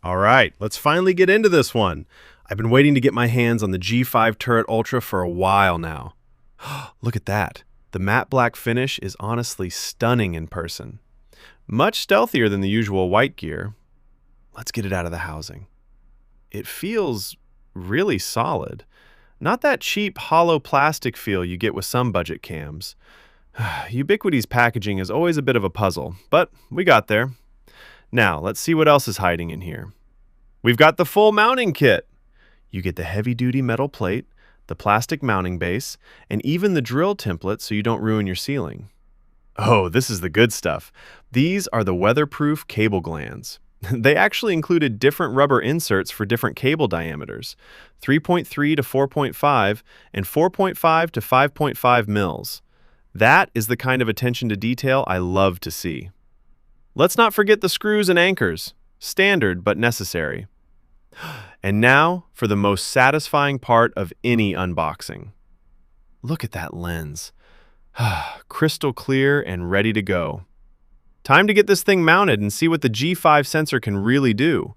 All right, let's finally get into this one. I've been waiting to get my hands on the G5 Turret Ultra for a while now. Look at that. The matte black finish is honestly stunning in person. Much stealthier than the usual white gear. Let's get it out of the housing. It feels really solid. Not that cheap hollow plastic feel you get with some budget cams. Ubiquiti's packaging is always a bit of a puzzle, but we got there. Now, let's see what else is hiding in here. We've got the full mounting kit. You get the heavy-duty metal plate, the plastic mounting base, and even the drill template so you don't ruin your ceiling. Oh, this is the good stuff. These are the weatherproof cable glands. They actually included different rubber inserts for different cable diameters, 3.3 to 4.5 and 4.5 to 5.5 mils. That is the kind of attention to detail I love to see. Let's not forget the screws and anchors, standard but necessary. And now for the most satisfying part of any unboxing. Look at that lens. Crystal clear and ready to go. Time to get this thing mounted and see what the G5 sensor can really do.